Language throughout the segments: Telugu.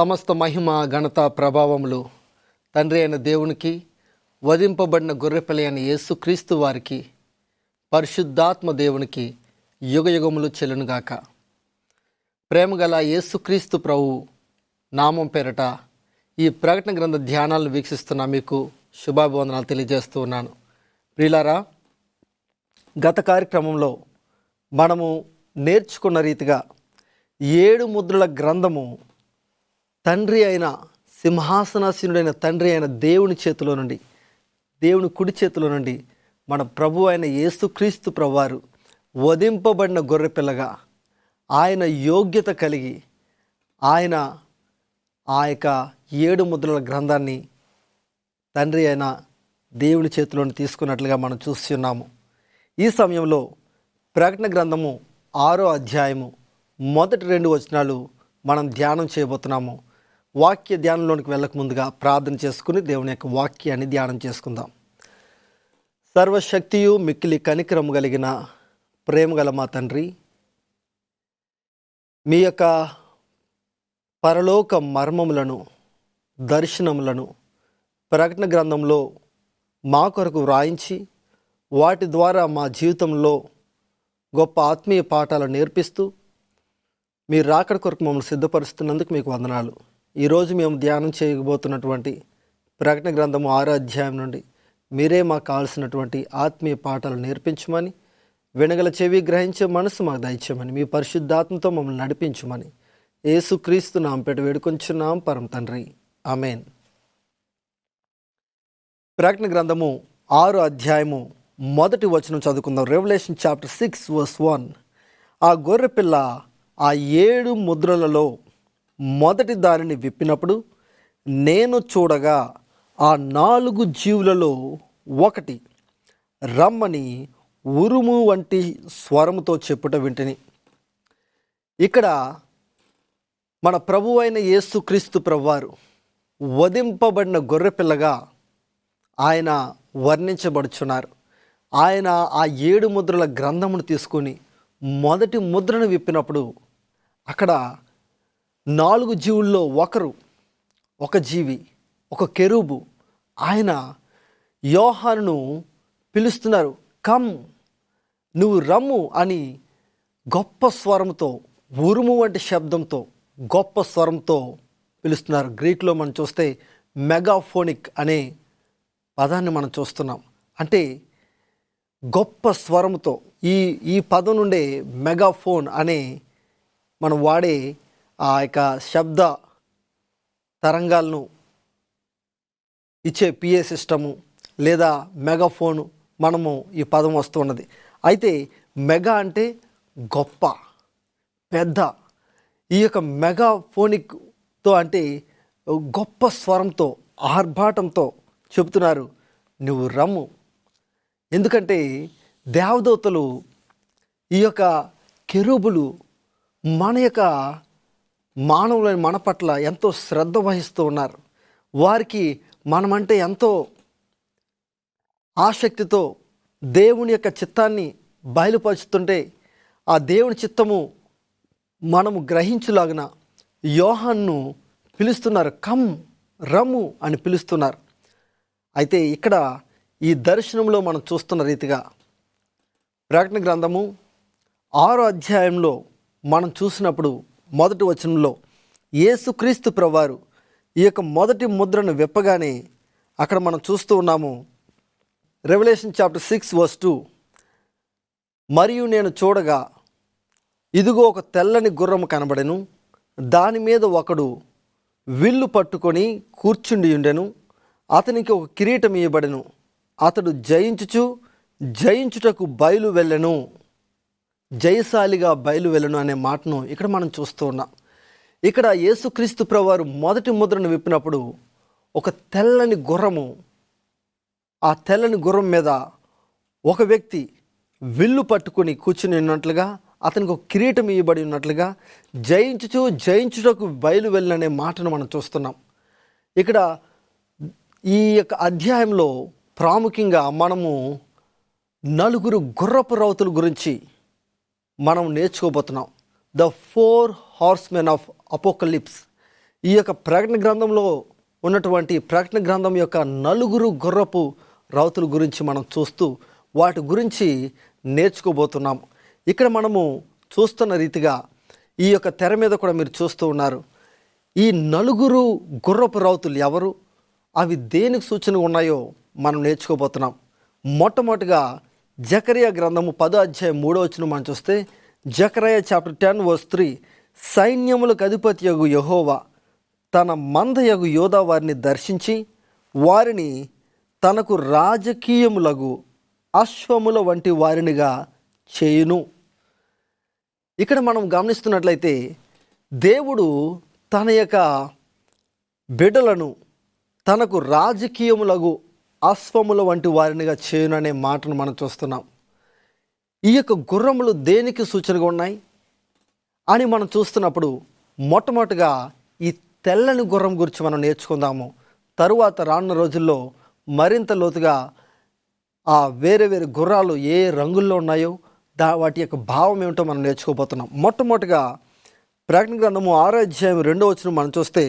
సమస్త మహిమ ఘనత ప్రభావములు తండ్రి అయిన దేవునికి, వధింపబడిన గొర్రెపిల్ల అయిన యేసుక్రీస్తు వారికి, పరిశుద్ధాత్మ దేవునికి యుగయుగములు చెల్లునుగాక. ప్రేమగల యేసుక్రీస్తు ప్రభువు నామం పేరట ఈ ప్రకటన గ్రంథ ధ్యానాలను వీక్షిస్తున్న మీకు శుభాభివందనాలు తెలియజేస్తూ ఉన్నాను. ప్రియులారా, గత కార్యక్రమంలో మనము నేర్చుకున్న రీతిగా 7 ముద్రల గ్రంథము తండ్రి అయిన సింహాసనాసీనుడైన తండ్రి అయిన దేవుని చేతిలో నుండి, దేవుని కుడి చేతిలో నుండి మన ప్రభు అయిన యేసుక్రీస్తు ప్రభువారు వధింపబడిన గొర్రెపిల్లగా ఆయన యోగ్యత కలిగి ఆయన ఆ యొక్క 7 ముద్రల గ్రంథాన్ని తండ్రి అయిన దేవుని చేతిలోని తీసుకున్నట్లుగా మనం చూస్తున్నాము. ఈ సమయంలో ప్రకటన గ్రంథము 6వ అధ్యాయము మొదటి 2 వచనాలు మనం ధ్యానం చేయబోతున్నాము. వాక్య ధ్యానంలోనికి వెళ్ళక ముందుగా ప్రార్థన చేసుకుని దేవుని యొక్క వాక్యాన్ని ధ్యానం చేసుకుందాం. సర్వశక్తియు మిక్కిలి కనికరము కలిగిన ప్రేమగల మా తండ్రి, మీ యొక్క పరలోక మర్మములను, దర్శనములను ప్రకటన గ్రంథంలో మా కొరకు వ్రాయించి వాటి ద్వారా మా జీవితంలో గొప్ప ఆత్మీయ పాఠాలు నేర్పిస్తూ మీరు రాకడ కొరకు మమ్మల్ని సిద్ధపరుస్తున్నందుకు మీకు వందనాలు. ఈరోజు మేము ధ్యానం చేయబోతున్నటువంటి ప్రకటన గ్రంథము 6వ అధ్యాయం నుండి మీరే మాకు కావాల్సినటువంటి ఆత్మీయ పాఠాలు నేర్పించమని, వినగల చెవి గ్రహించే మనసు మాకు దయచేయమని, మీ పరిశుద్ధాత్మతో మమ్మల్ని నడిపించమని యేసుక్రీస్తు నామపేట వేడుకొంచున్నాం పరమ తండ్రి, ఆమేన్. ప్రకటన గ్రంథము 6వ అధ్యాయము మొదటి వచనం చదువుకుందాం. Revelation chapter 6 verse 1. ఆ గొర్రెపిల్ల ఆ 7 ముద్రలలో మొదటి దానిని విప్పినప్పుడు నేను చూడగా ఆ 4 జీవులలో ఒకటి రమ్మని ఉరుము వంటి స్వరముతో చెప్పుట వింటిని. ఇక్కడ మన ప్రభు అయిన యేసుక్రీస్తు ప్రభువారు వధింపబడిన గొర్రెపిల్లగా ఆయన వర్ణించబడుచున్నారు. ఆయన ఆ 7 ముద్రల గ్రంథమును తీసుకొని మొదటి ముద్రను విప్పినప్పుడు అక్కడ 4 జీవుల్లో ఒక జీవి, ఒక కెరూబు, ఆయన యోహానును పిలుస్తున్నారు. కమ్, నువ్వు రమ్ము అని గొప్ప స్వరంతో, ఉరుము వంటి శబ్దంతో, గొప్ప స్వరంతో పిలుస్తున్నారు. గ్రీక్లో మనం చూస్తే మెగాఫోనిక్ అనే పదాన్ని మనం చూస్తున్నాం. అంటే గొప్ప స్వరంతో, ఈ పదం నుండే మెగాఫోన్ అనే మనం వాడే ఆ యొక్క శబ్ద తరంగాలను ఇచ్చే పిఏ సిస్టము లేదా మెగాఫోను మనము ఈ పదం వస్తున్నది. అయితే మెగా అంటే గొప్ప, పెద్ద. ఈ యొక్క మెగాఫోనిక్తో అంటే గొప్ప స్వరంతో, ఆర్భాటంతో చెబుతున్నారు, నువ్వు రమ్ము. ఎందుకంటే దేవదూతలు, ఈ యొక్క కెరూబులు మన యొక్క మానవులైన మన పట్ల ఎంతో శ్రద్ధ వహిస్తూ ఉన్నారు. వారికి మనమంటే ఎంతో ఆసక్తితో దేవుని యొక్క చిత్తాన్ని బయలుపరుచుతుంటే ఆ దేవుని చిత్తము మనము గ్రహించులాగిన యోహాన్ను పిలుస్తున్నారు. కమ్, రమ్ము అని పిలుస్తున్నారు. అయితే ఇక్కడ ఈ దర్శనంలో మనం చూస్తున్న రీతిగా ప్రకటన గ్రంథము 6వ అధ్యాయంలో మనం చూసినప్పుడు మొదటి వచనంలో యేసుక్రీస్తు ప్రభువారు ఈ యొక్క మొదటి ముద్రను విప్పగానే అక్కడ మనం చూస్తూ ఉన్నాము. Revelation chapter 6 verse 2. మరియు నేను చూడగా ఇదిగో ఒక తెల్లని గుర్రము కనబడెను, దాని మీద ఒకడు విల్లు పట్టుకొని కూర్చుండి ఉండెను, అతనికి ఒక కిరీటం ఇయ్యబడెను, అతడు జయించుటకు బయలు వెళ్ళెను, జయశాలిగా బయలు వెళ్ళను అనే మాటను ఇక్కడ మనం చూస్తూ ఉన్నాం. ఇక్కడ యేసుక్రీస్తు ప్రభువారు మొదటి ముద్రను విప్పినప్పుడు ఒక తెల్లని గుర్రము, ఆ తెల్లని గుర్రం మీద ఒక వ్యక్తి విల్లు పట్టుకొని కూర్చుని ఉన్నట్లుగా, అతనికి ఒక కిరీటం ఇవ్వబడి ఉన్నట్లుగా, జయించుటకు బయలు వెళ్ళనే మాటను మనం చూస్తున్నాం. ఇక్కడ ఈ యొక్క అధ్యాయంలో ప్రాముఖ్యంగా మనము 4 గుర్రపు రౌతుల గురించి మనం నేర్చుకోబోతున్నాం. The 4 horsemen of apocalypse. ఈ యొక్క ప్రకటన గ్రంథంలో ఉన్నటువంటి ప్రకటన గ్రంథం యొక్క నలుగురు గుర్రపు రౌతుల గురించి మనం చూస్తూ వాటి గురించి నేర్చుకోబోతున్నాం. ఇక్కడ మనము చూస్తున్న రీతిగా ఈ యొక్క తెర మీద కూడా మీరు చూస్తూ ఉన్నారు. ఈ నలుగురు గుర్రపు రౌతులు ఎవరు, అవి దేనికి సూచనగా ఉన్నాయో మనం నేర్చుకోబోతున్నాం. మొట్టమొదటిగా జకరియా గ్రంథము 10:3 మనం చూస్తే, జకరియా చాప్టర్ 10:3, సైన్యములకు అధిపతి యగు యెహోవా తన మందయగు యోధా వారిని దర్శించి వారిని తనకు రాజకీయములగు అశ్వముల వంటి వారినిగా చేయును. ఇక్కడ మనం గమనిస్తున్నట్లయితే దేవుడు తన యొక్క బిడ్డలను తనకు రాజకీయములగు అశ్వముల వంటి వారినిగా చేయును అనే మాటను మనం చూస్తున్నాం. ఈ యొక్క గుర్రములు దేనికి సూచనగా ఉన్నాయి అని మనం చూస్తున్నప్పుడు మొట్టమొదటిగా ఈ తెల్లని గుర్రం గురించి మనం నేర్చుకుందాము. తరువాత రానున్న రోజుల్లో మరింత లోతుగా ఆ వేరే వేరే గుర్రాలు ఏ రంగుల్లో ఉన్నాయో వాటి యొక్క భావం ఏమిటో మనం నేర్చుకోబోతున్నాం. మొట్టమొదటిగా ప్రకటన గ్రంథము 6:2 మనం చూస్తే,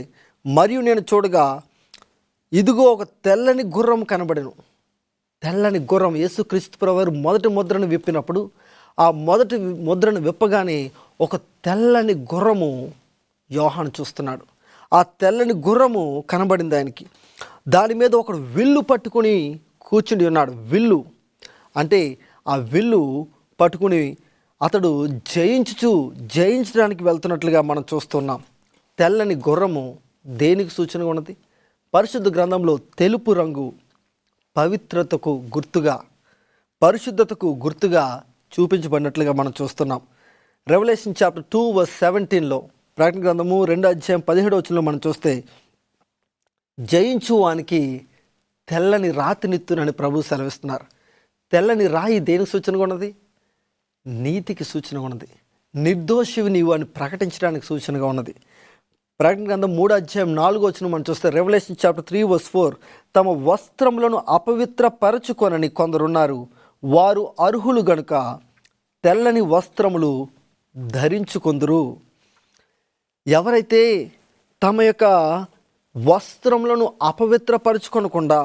మరియు నేను చూడగా ఇదిగో ఒక తెల్లని గుర్రం కనబడెను. తెల్లని గుర్రం, యేసుక్రీస్తు ప్రభువారు మొదటి ముద్రను విప్పినప్పుడు ఆ మొదటి ముద్రను విప్పగానే ఒక తెల్లని గుర్రము యోహాను చూస్తున్నాడు. ఆ తెల్లని గుర్రము కనబడింది ఆయనకి. దాని మీద ఒకడు విల్లు పట్టుకుని కూర్చుని ఉన్నాడు. విల్లు అంటే ఆ విల్లు పట్టుకుని అతడు జయించడానికి వెళ్తున్నట్లుగా మనం చూస్తున్నాం. తెల్లని గుర్రము దేనికి సూచనగా ఉన్నది? పరిశుద్ధ గ్రంథంలో తెలుపు రంగు పవిత్రతకు గుర్తుగా, పరిశుద్ధతకు గుర్తుగా చూపించబడినట్లుగా మనం చూస్తున్నాం. రెవల్యూషన్ చాప్టర్ 2:17 ప్రకటన గ్రంథము 2:17 మనం చూస్తే, జయించు వానికి తెల్లని రాతినిత్తునని ప్రభు సెలవిస్తున్నారు. తెల్లని రాయి దేనికి సూచనగా ఉన్నది? నీతికి సూచనగా ఉన్నది. నిర్దోషివి నీవు అని ప్రకటించడానికి సూచనగా ఉన్నది. ప్రకటన గ్రంథం 3:4 మనం చూస్తే, రెవల్యూషన్ చాప్టర్ 3:4, తమ వస్త్రములను అపవిత్రపరచుకొనని కొందరున్నారు, వారు అర్హులు గనుక తెల్లని వస్త్రములు ధరించుకొందురు. ఎవరైతే తమ యొక్క వస్త్రములను అపవిత్రపరచుకొనకుండా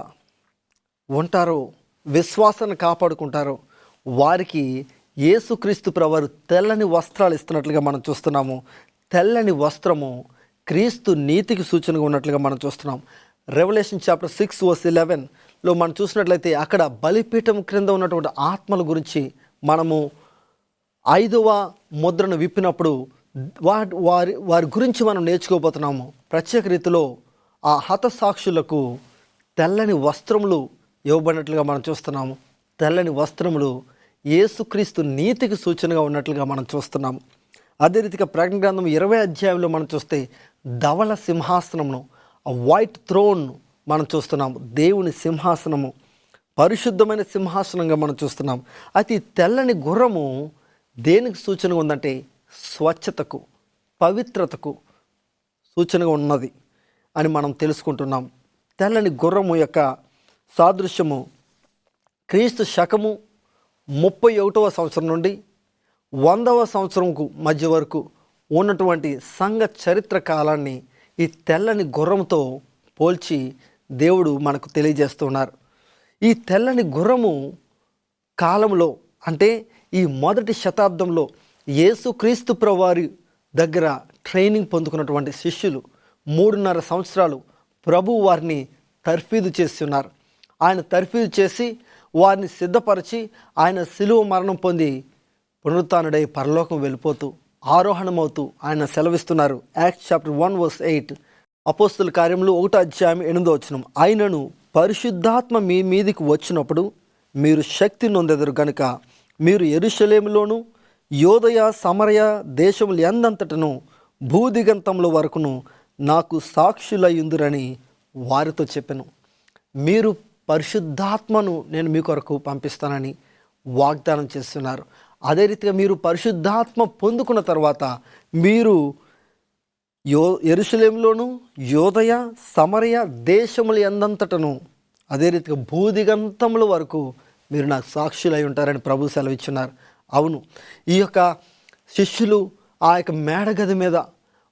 ఉంటారో, విశ్వాసాన్ని కాపాడుకుంటారో, వారికి యేసుక్రీస్తు ప్రభువారు తెల్లని వస్త్రాలు ఇస్తున్నట్లుగా మనం చూస్తున్నాము. తెల్లని వస్త్రము క్రీస్తు నీతికి సూచనగా ఉన్నట్లుగా మనం చూస్తున్నాం. రెవల్యూషన్ చాప్టర్ 6:11 మనం చూసినట్లయితే అక్కడ బలిపీఠం క్రింద ఉన్నటువంటి ఆత్మల గురించి మనము 5వ ముద్రను విప్పినప్పుడు వారి గురించి మనం నేర్చుకోబోతున్నాము. ప్రత్యేక రీతిలో ఆ హతసాక్షులకు తెల్లని వస్త్రములు ఇవ్వబడినట్లుగా మనం చూస్తున్నాము. తెల్లని వస్త్రములు యేసుక్రీస్తు నీతికి సూచనగా ఉన్నట్లుగా మనం చూస్తున్నాము. అదే రీతిగా ప్రకటన గ్రంథం 20 మనం చూస్తే ధవళ సింహాసనమును, ఆ వైట్ థ్రోన్ మనం చూస్తున్నాము. దేవుని సింహాసనము పరిశుద్ధమైన సింహాసనంగా మనం చూస్తున్నాం. అయితే ఈ తెల్లని గుర్రము దేనికి సూచనగా ఉందంటే స్వచ్ఛతకు, పవిత్రతకు సూచనగా ఉన్నది అని మనం తెలుసుకుంటున్నాం. తెల్లని గుర్రము యొక్క సాదృశ్యము క్రీస్తు శకము 31వ సంవత్సరం నుండి 100వ సంవత్సరంకు మధ్య వరకు ఉన్నటువంటి సంఘ చరిత్ర కాలాన్ని ఈ తెల్లని గుర్రంతో పోల్చి దేవుడు మనకు తెలియజేస్తున్నారు. ఈ తెల్లని గుర్రము కాలంలో అంటే ఈ మొదటి శతాబ్దంలో యేసుక్రీస్తు ప్రభువారి దగ్గర ట్రైనింగ్ పొందుకున్నటువంటి శిష్యులు 3.5 సంవత్సరాలు ప్రభువు వారిని తర్ఫీదు చేస్తున్నారు. ఆయన తర్ఫీదు చేసి వారిని సిద్ధపరిచి ఆయన శిలువ మరణం పొంది పునరుత్థానుడై పరలోకం వెళ్ళిపోతూ ఆరోహణమవుతూ ఆయన సెలవిస్తున్నారు. యాక్ట్స్ చాప్టర్ 1:8, అపోస్తుల కార్యములు 1:8, ఆయనను పరిశుద్ధాత్మ మీ మీదికి వచ్చినప్పుడు మీరు శక్తి నొందెదరు గనుక మీరు యెరూషలేములోను యోదయ సమరయ దేశములు ఎందంతటను భూదిగంతముల వరకును నాకు సాక్షులయ్యుందురని వారితో చెప్పాను. మీరు పరిశుద్ధాత్మను నేను మీ కొరకు పంపిస్తానని వాగ్దానం చేస్తున్నారు. అదే రీతిగా మీరు పరిశుద్ధాత్మ పొందుకున్న తర్వాత మీరు యెరూషలేములోను యోదయ సమరయ దేశములు ఎందంతటను అదే రీతిగా భూదిగంతముల వరకు మీరు నాకు సాక్షులై ఉంటారని ప్రభు సెలవిచ్చున్నారు. అవును, ఈ యొక్క శిష్యులు ఆ యొక్క మేడగది మీద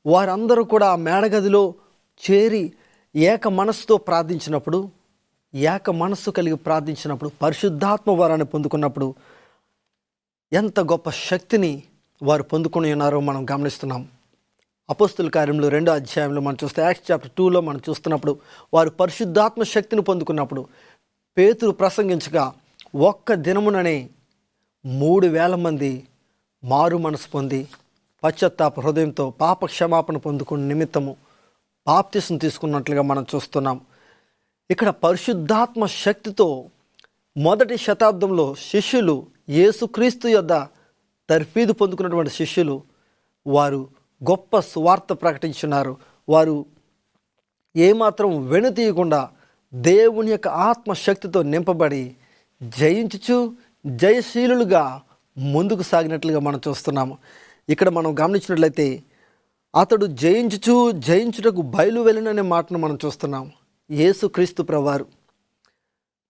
వారందరూ కూడా ఆ మేడగదిలో చేరి ఏక మనస్సుతో ప్రార్థించినప్పుడు, ఏక మనస్సు కలిగి ప్రార్థించినప్పుడు, పరిశుద్ధాత్మ వరాన్ని పొందుకున్నప్పుడు ఎంత గొప్ప శక్తిని వారు పొందుకొని ఉన్నారో మనం గమనిస్తున్నాం. అపోస్తుల కార్యములు 2వ అధ్యాయంలో మనం చూస్తే, యాక్ట్స్ చాప్టర్ 2లో మనం చూస్తున్నప్పుడు వారు పరిశుద్ధాత్మ శక్తిని పొందుకున్నప్పుడు పేతురు ప్రసంగించగా ఒక్క దినముననే 3,000 మంది మారు మనసు పొంది పశ్చాత్తాప హృదయంతో పాప క్షమాపణ పొందుకున్న నిమిత్తము బాప్తిసం తీసుకున్నట్లుగా మనం చూస్తున్నాం. ఇక్కడ పరిశుద్ధాత్మ శక్తితో మొదటి శతాబ్దంలో శిష్యులు, యేసుక్రీస్తు యొద్ద తర్ఫీదు పొందుకున్నటువంటి శిష్యులు, వారు గొప్ప సువార్త ప్రకటించున్నారు. వారు ఏమాత్రం వెనుతీయకుండా దేవుని యొక్క ఆత్మశక్తితో నింపబడి జయించుచు జయశీలులుగా ముందుకు సాగినట్లుగా మనం చూస్తున్నాము. ఇక్కడ మనం గమనించినట్లయితే అతడు జయించుటకు బయలు వెళ్ళిననే మాటను మనం చూస్తున్నాం. యేసుక్రీస్తు ప్రభువారు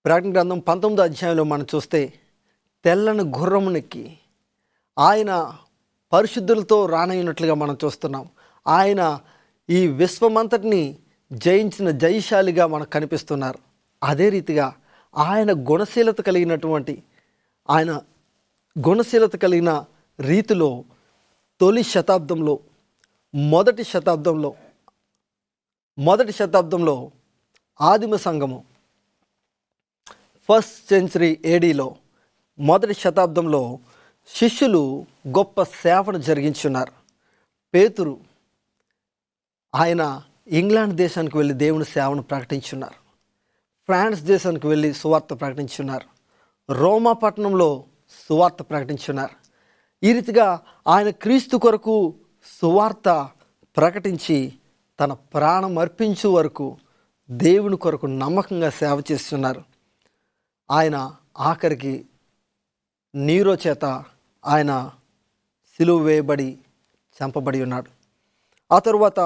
ప్రకటన గ్రంథం 19వ అధ్యాయంలో మనం చూస్తే తెల్లని గుర్రమునెక్కి ఆయన పరిశుద్ధులతో రానయ్యున్నట్లుగా మనం చూస్తున్నాం. ఆయన ఈ విశ్వమంతటిని జయించిన జయశాలిగా మనకు కనిపిస్తున్నారు. అదే రీతిగా ఆయన గుణశీలత కలిగిన రీతిలో మొదటి శతాబ్దంలో ఆదిమ సంఘము, ఫస్ట్ సెంచరీ ఏడీలో మొదటి శతాబ్దంలో శిష్యులు గొప్ప సేవను జరిగించున్నారు. పేతురు ఆయన ఇంగ్లాండ్ దేశానికి వెళ్ళి దేవుని సేవను ప్రకటించున్నారు. ఫ్రాన్స్ దేశానికి వెళ్ళి సువార్త ప్రకటించున్నారు. రోమా పట్టణంలో సువార్త ప్రకటించున్నారు. ఈ రీతిగా ఆయన క్రీస్తు కొరకు సువార్త ప్రకటించి తన ప్రాణం అర్పించు వరకు దేవుని కొరకు నమ్మకంగా సేవ చేస్తున్నారు. ఆయన ఆఖరికి నీరో చేత ఆయన సిలువ వేయబడి చంపబడి ఉన్నాడు. ఆ తరువాత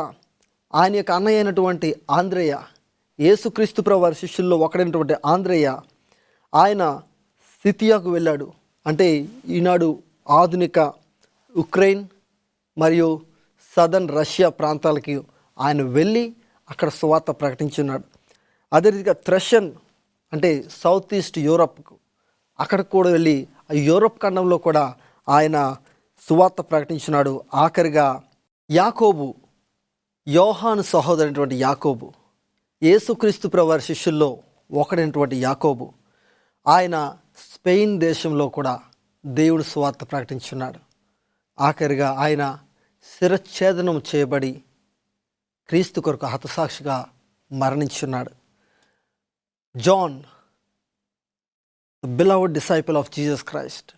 ఆయన యొక్క అన్నయ్య అయినటువంటి ఆంద్రేయ, యేసుక్రీస్తు ప్రభువారి శిష్యుల్లో ఒకడైనటువంటి ఆంద్రేయ, ఆయన సిథియాకు వెళ్ళాడు. అంటే ఈనాడు ఆధునిక ఉక్రెయిన్ మరియు సదర్న్ రష్యా ప్రాంతాలకి ఆయన వెళ్ళి అక్కడ సువార్త ప్రకటించున్నాడు. అదే రీతిగా థ్రెషన్ అంటే సౌత్ ఈస్ట్ యూరప్కు అక్కడికి కూడా వెళ్ళి ఆ యూరప్ ఖండంలో కూడా ఆయన సువార్త ప్రకటించున్నాడు. ఆఖరిగా యాకోబు, యోహాను సహోదరైనటువంటి యాకోబు, యేసుక్రీస్తు ప్రభువారి శిష్యుల్లో ఒకడైనటువంటి యాకోబు, ఆయన స్పెయిన్ దేశంలో కూడా దేవుని సువార్త ప్రకటించున్నాడు. ఆఖరిగా ఆయన శిరచ్ఛేదనం చేయబడి క్రీస్తు కొరకు హతసాక్షిగా మరణించున్నాడు. John, the beloved disciple of Jesus Christ,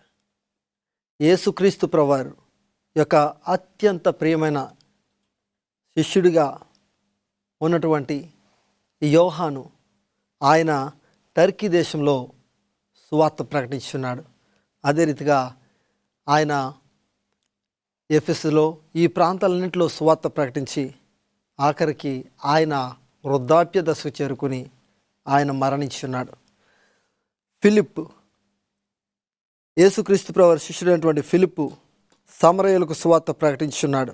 యేసుక్రీస్తు ప్రభువారు యొక్క అత్యంత ప్రియమైన శిష్యుడిగా ఉన్నటువంటి యోహాను, ఆయన టర్కీ దేశంలో సువార్త ప్రకటించున్నాడు. అదే రీతిగా ఆయన ఎఫెసులో ఈ ప్రాంతాలన్నింటిలో సువార్త ప్రకటించి ఆఖరికి ఆయన వృద్ధాప్య దశకు చేరుకుని ఆయన మరణించున్నాడు. ఫిలిప్, యేసుక్రీస్తు ప్రభువారి శిష్యుడైనటువంటి ఫిలిప్పు సమరయులకు సువార్త ప్రకటించున్నాడు.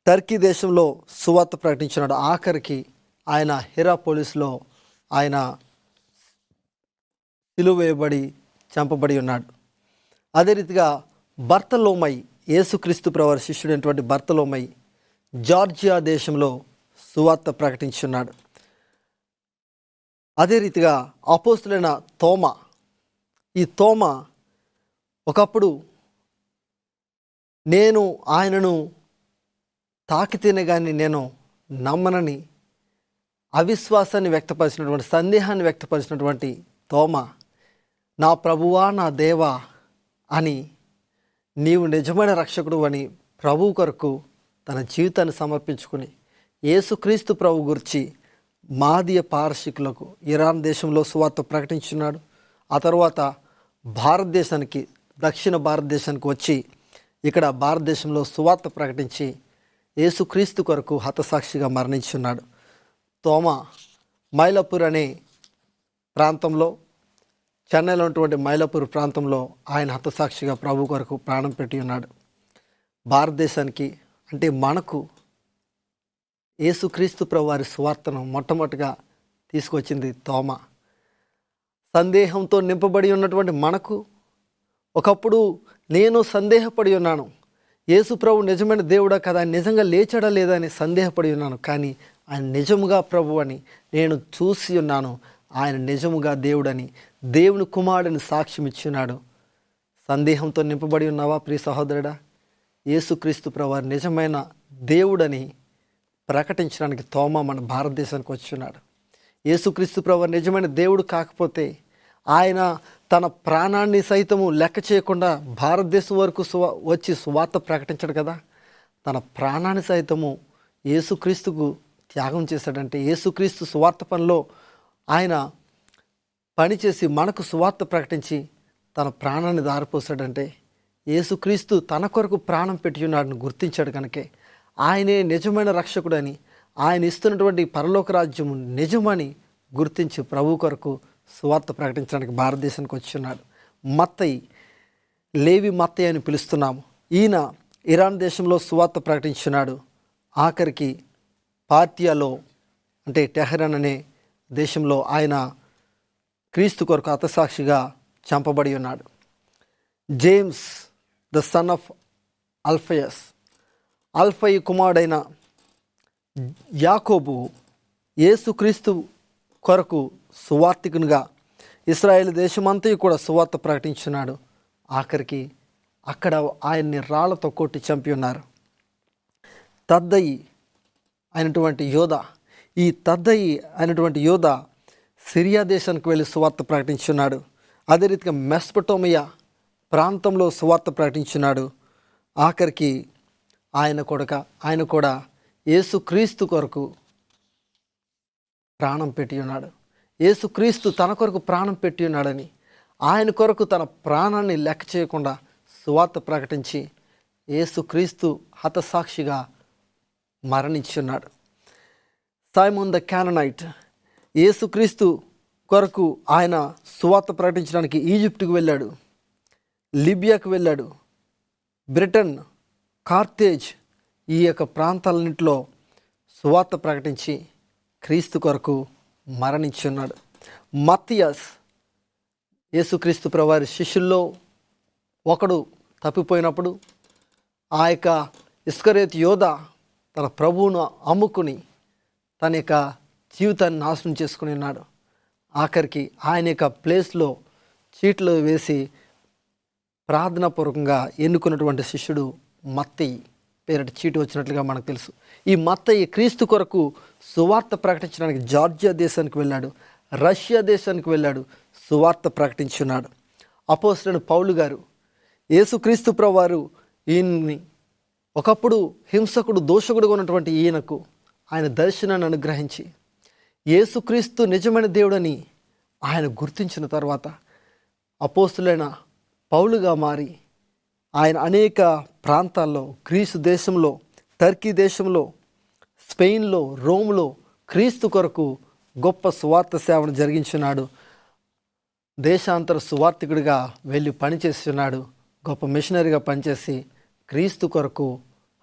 టర్కీ దేశంలో సువార్త ప్రకటించున్నాడు. ఆఖరికి ఆయన హిరాపోలిస్లో ఆయన సిలువ వేయబడి చంపబడి ఉన్నాడు. అదే రీతిగా బర్తలోమై, యేసుక్రీస్తు ప్రభువారి శిష్యుడైనటువంటి బర్తలోమై జార్జియా దేశంలో సువార్త ప్రకటించున్నాడు. అదే రీతిగా అపోస్తులైన తోమా, ఈ తోమా ఒకప్పుడు నేను ఆయనను తాకితేనే కానీ నేను నమ్మనని అవిశ్వాసాన్ని వ్యక్తపరిచినటువంటి, సందేహాన్ని వ్యక్తపరిచినటువంటి తోమా, నా ప్రభువా నా దేవా అని, నీవు నిజమైన రక్షకుడు అని ప్రభువు కొరకు తన జీవితాన్ని సమర్పించుకుని యేసుక్రీస్తు ప్రభు గురించి మాదీయ పారశీకులకు ఇరాన్ దేశంలో సువార్త ప్రకటించున్నాడు. ఆ తర్వాత భారతదేశానికి, దక్షిణ భారతదేశానికి వచ్చి ఇక్కడ భారతదేశంలో సువార్త ప్రకటించి యేసుక్రీస్తు కొరకు హతసాక్షిగా మరణించున్నాడు. తోమా మైలాపూర్ అనే ప్రాంతంలో, చెన్నైలో ఉన్నటువంటి మైలాపూర్ ప్రాంతంలో ఆయన హతసాక్షిగా ప్రభు కొరకు ప్రాణం పెట్టి ఉన్నాడు. భారతదేశానికి అంటే మనకు యేసుక్రీస్తు ప్రభు వారి సువార్తను మొట్టమొదటిగా తీసుకొచ్చింది తోమ. సందేహంతో నింపబడి ఉన్నటువంటి మనకు, ఒకప్పుడు నేను సందేహపడి ఉన్నాను, యేసు ప్రభు నిజమైన దేవుడా కదా, ఆయన నిజంగా లేచాడా లేదా అని సందేహపడి ఉన్నాను. కానీ ఆయన నిజముగా ప్రభు అని నేను చూసి ఉన్నాను, ఆయన నిజముగా దేవుడని, దేవుని కుమారుడిని సాక్ష్యం ఇచ్చున్నాడు. సందేహంతో నింపబడి ఉన్నావా ప్రియ సహోదరుడా? యేసుక్రీస్తు ప్రభు నిజమైన దేవుడని ప్రకటించడానికి తోమా మన భారతదేశానికి వచ్చున్నాడు. యేసుక్రీస్తు ప్రభు నిజమైన దేవుడు కాకపోతే ఆయన తన ప్రాణాన్ని సైతము లెక్క చేయకుండా భారతదేశం వరకు వచ్చి సువార్త ప్రకటించాడు కదా. తన ప్రాణాన్ని సైతము యేసుక్రీస్తుకు త్యాగం చేశాడంటే, యేసుక్రీస్తు సువార్త పనిలో ఆయన పనిచేసి మనకు సువార్త ప్రకటించి తన ప్రాణాన్ని దారిపోసాడంటే, యేసుక్రీస్తు తన కొరకు ప్రాణం పెట్టి ఉన్నాడని గుర్తించాడు కనుకే ఆయనే నిజమైన రక్షకుడని, ఆయన ఇస్తున్నటువంటి పరలోక రాజ్యము నిజమని గుర్తించి ప్రభు కొరకు సువార్త ప్రకటించడానికి భారతదేశానికి వచ్చున్నాడు. మత్తయి, లేవి మత్తయి అని పిలుస్తున్నాము. ఈయన ఇరాన్ దేశంలో సువార్త ప్రకటించున్నాడు. ఆఖరికి పార్టియాలో అంటే టెహరాన్ అనే దేశంలో ఆయన క్రీస్తు కొరకు హతసాక్షిగా చంపబడి ఉన్నాడు. జేమ్స్ ద సన్ ఆఫ్ అల్ఫయస్, అల్ఫయి కుమారుడైన యాకోబు యేసుక్రీస్తు కొరకు సువార్తికునిగా ఇశ్రాయేల్ దేశమంతయు కూడా సువార్త ప్రకటించున్నాడు. ఆఖరికి అక్కడ ఆయన్ని రాళ్లతో కొట్టి చంపి ఉన్నారు. తద్దయి అయినటువంటి యోధ, ఈ తద్దయి అయినటువంటి యోధ సిరియా దేశానికి వెళ్ళి సువార్త ప్రకటించున్నాడు. అదే రీతిగా మెస్పటోమియా ప్రాంతంలో సువార్త ప్రకటించున్నాడు. ఆఖరికి ఆయన కూడా యేసుక్రీస్తు కొరకు ప్రాణం పెట్టి ఉన్నాడు. యేసుక్రీస్తు తన కొరకు ప్రాణం పెట్టి ఉన్నాడని, ఆయన కొరకు తన ప్రాణాన్ని లెక్క చేయకుండా సువార్త ప్రకటించి యేసుక్రీస్తు హతసాక్షిగా మరణించున్నాడు. సైమోన్ ద కాననైట్ యేసుక్రీస్తు కొరకు ఆయన సువార్త ప్రకటించడానికి ఈజిప్టుకు వెళ్ళాడు, లిబియాకు వెళ్ళాడు, బ్రిటన్, కార్తేజ్ ఈ యొక్క ప్రాంతాలన్నింటిలో సువార్త ప్రకటించి క్రీస్తు కొరకు మరణించున్నాడు. మత్తియాస్ యేసుక్రీస్తు ప్రభువారి శిష్యుల్లో ఒకడు తప్పిపోయినప్పుడు ఆ యొక్క ఇస్కరియోతు యోధ తన ప్రభువును అమ్ముకుని తన యొక్క జీవితాన్ని నాశనం చేసుకుని ఉన్నాడు. ఆఖరికి ఆయన యొక్క ప్లేస్లో చీట్లు వేసి ప్రార్థనాపూర్వకంగా ఎన్నుకున్నటువంటి శిష్యుడు మత్తయి పేరటి చీటు వచ్చినట్లుగా మనకు తెలుసు. ఈ మత్తయి క్రీస్తు కొరకు సువార్త ప్రకటించడానికి జార్జియా దేశానికి వెళ్ళాడు, రష్యా దేశానికి వెళ్ళాడు, సువార్త ప్రకటించున్నాడు. అపోస్తలుడైన పౌలు గారు యేసుక్రీస్తు ప్రభువారు ఈయన్ని ఒకప్పుడు హింసకుడు, దోషకుడుగా ఉన్నటువంటి ఈయనకు ఆయన దర్శనాన్ని అనుగ్రహించి యేసుక్రీస్తు నిజమైన దేవుడని ఆయన గుర్తించిన తర్వాత అపోస్తలుడైన పౌలుగా మారి ఆయన అనేక ప్రాంతాల్లో, గ్రీసు దేశంలో, టర్కీ దేశంలో, స్పెయిన్లో, రోమ్లో క్రీస్తు కొరకు గొప్ప సువార్త సేవను జరిగించున్నాడు. దేశాంతర సువార్తికుడిగా వెళ్ళి పనిచేస్తున్నాడు. గొప్ప మిషనరీగా పనిచేసి క్రీస్తు కొరకు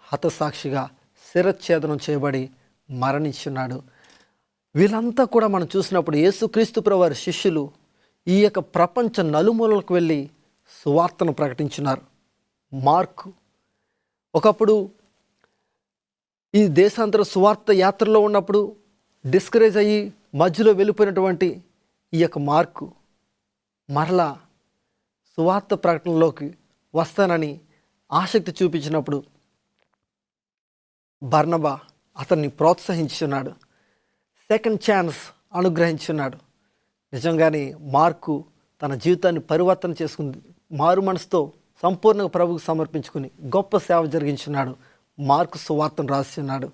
హతసాక్షిగా శిరచ్ఛేదనం చేయబడి మరణించున్నాడు. వీళ్ళంతా కూడా మనం చూసినప్పుడు యేసుక్రీస్తు ప్రభువారి శిష్యులు ఈ యొక్క ప్రపంచ నలుమూలలకు వెళ్ళి సువార్తను ప్రకటించున్నారు. మార్కు ఒకప్పుడు ఈ దేశాంతర సువార్త యాత్రలో ఉన్నప్పుడు డిస్కరేజ్ అయ్యి మధ్యలో వెళ్ళిపోయినటువంటి ఈ యొక్క మార్కు మరలా సువార్త ప్రకటనలోకి వస్తానని ఆసక్తి చూపించినప్పుడు బర్నబా అతన్ని ప్రోత్సహించున్నాడు, సెకండ్ ఛాన్స్ అనుగ్రహించున్నాడు. నిజంగానే మార్కు తన జీవితాన్ని పరివర్తన చేసుకుంది, మారు మనసుతో సంపూర్ణంగా ప్రభువుకు సమర్పించుకుని గొప్ప సేవ జరిగించున్నాడు. మార్కు సువార్తను రాస్తున్నాడు.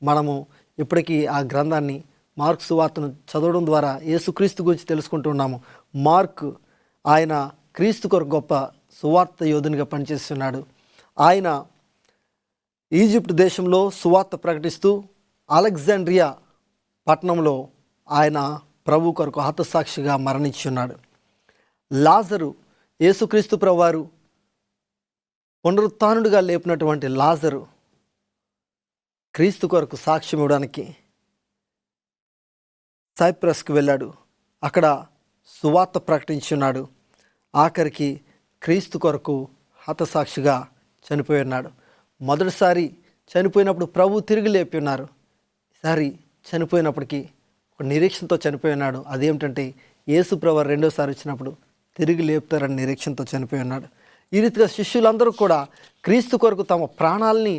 మనము ఇప్పటికీ ఆ గ్రంథాన్ని, మార్కు సువార్తను చదవడం ద్వారా యేసుక్రీస్తు గురించి తెలుసుకుంటున్నాము. మార్కు ఆయన క్రీస్తు కొరకు గొప్ప సువార్త యోధునిగా పనిచేస్తున్నాడు. ఆయన ఈజిప్ట్ దేశంలో సువార్త ప్రకటిస్తూ అలెగ్జాండ్రియా పట్టణంలో ఆయన ప్రభు కొరకు హతసాక్షిగా మరణించున్నాడు. లాజరు యేసుక్రీస్తు ప్రభువారు పునరుత్థానుడిగా లేపినటువంటి లాజరు క్రీస్తు కొరకు సాక్ష్యం ఇవ్వడానికి సైప్రస్కి వెళ్ళాడు. అక్కడ సువార్త ప్రకటించున్నాడు. ఆఖరికి క్రీస్తు కొరకు హతసాక్షిగా చనిపోయి ఉన్నాడు. మొదటిసారి చనిపోయినప్పుడు ప్రభు తిరిగి లేపి ఉన్నారు. ఈసారి చనిపోయినప్పటికీ ఒక నిరీక్షణతో చనిపోయి ఉన్నాడు. అదేమిటంటే యేసు ప్రభు రెండోసారి వచ్చినప్పుడు తిరిగి లేపుతారని నిరీక్షణతో చనిపోయి ఉన్నాడు. ఈ రీతిగా శిష్యులందరూ కూడా క్రీస్తు కొరకు తమ ప్రాణాలని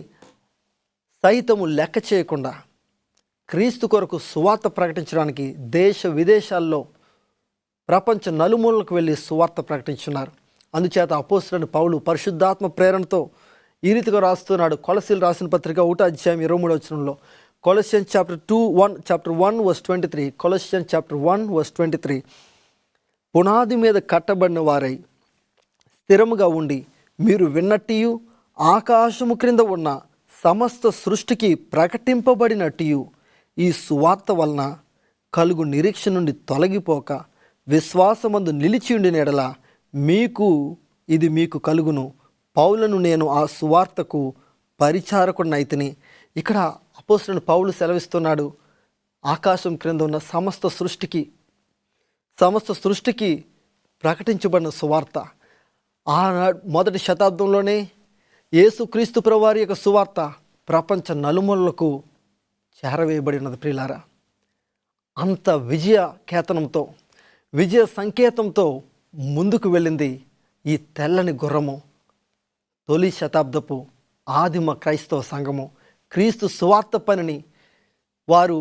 సైతము లెక్క చేయకుండా క్రీస్తు కొరకు సువార్త ప్రకటించడానికి దేశ విదేశాల్లో ప్రపంచ నలుమూలలకు వెళ్ళి సువార్త ప్రకటించున్నారు. అందుచేత అపోస్తలుడైన పౌలు పరిశుద్ధాత్మ ప్రేరణతో ఈ రీతిగా రాస్తున్నాడు. కొలసీలు రాసిన పత్రిక 1:23 Colossians chapter 1 verse 23. Colossians chapter 1 verse 23. పునాది మీద కట్టబడిన వారై స్థిరముగా ఉండి మీరు విన్నట్టియు ఆకాశము క్రింద ఉన్న సమస్త సృష్టికి ప్రకటింపబడినట్టియు ఈ సువార్త వలన కలుగు నిరీక్షణ నుండి తొలగిపోక విశ్వాసమందు నిలిచి ఉండిన ఎడల మీకు కలుగును. పౌలను నేను ఆ సువార్తకు పరిచారకుడినైతిని. ఇక్కడ అపోస్తలుడైన పౌలు సెలవిస్తున్నాడు. ఆకాశం క్రింద ఉన్న సమస్త సృష్టికి ప్రకటించబడిన సువార్త ఆనాడు మొదటి శతాబ్దంలోనే యేసుక్రీస్తు ప్రభువారి యొక్క సువార్త ప్రపంచ నలుమూలలకు చేరవేయబడినది. ప్రియులారా, అంత విజయ సంకేతంతో ముందుకు వెళ్ళింది ఈ తెల్లని గుర్రము. తొలి శతాబ్దపు ఆదిమ క్రైస్తవ సంఘము క్రీస్తు సువార్త పనిని వారు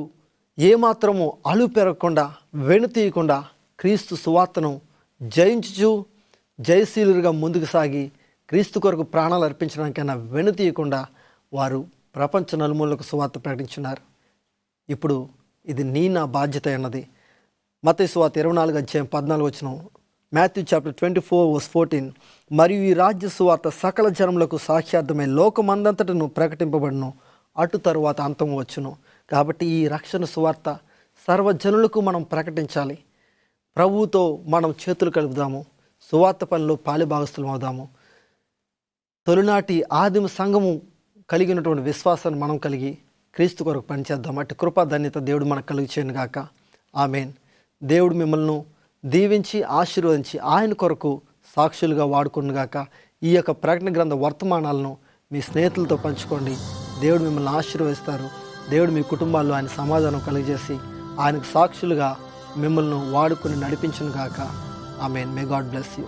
ఏమాత్రము అలుపెరగకుండా వెనుతీయకుండా క్రీస్తు సువార్తను జయించుచు జయశీలుగా ముందుకు సాగి క్రీస్తు కొరకు ప్రాణాలు అర్పించడానికైనా వెనుతీయకుండా వారు ప్రపంచ నలుమూలకు సువార్త ప్రకటించున్నారు. ఇప్పుడు ఇది నా బాధ్యత అన్నది. మత్తయి సువార్త 24:14. Matthew chapter 24 verse 14. మరియు ఈ రాజ్య సువార్త సకల జనములకు సాక్ష్యార్థమై లోకమందంతటను ప్రకటింపబడును, అటు తరువాత అంతము వచ్చును. కాబట్టి ఈ రక్షణ సువార్త సర్వజనులకు మనం ప్రకటించాలి. ప్రభువుతో మనం చేతులు కలుపుదాము, సువార్త పనిలో పాలిభాగస్తులం అవుదాము. తొలినాటి ఆదిమ సంఘము కలిగినటువంటి విశ్వాసాన్ని మనం కలిగి క్రీస్తు కొరకు పనిచేద్దాం. అటు కృపా ధన్యత దేవుడు మనకు కలిగి చేయను గాక. ఆమేన్. దేవుడు మిమ్మల్ని దీవించి ఆశీర్వదించి ఆయన కొరకు సాక్షులుగా వాడుకును గాక. ఈ యొక్క ప్రకటన గ్రంథ వర్తమానాలను మీ స్నేహితులతో పంచుకోండి. దేవుడు మిమ్మల్ని ఆశీర్వదిస్తారు. దేవుడు మీ కుటుంబాల్లో ఆయన సమాధానం కలిగజేసి ఆయనకు సాక్షులుగా మిమ్మల్ని వాడుకొని నడిపించును గాక. ఆమేన్. May god bless you.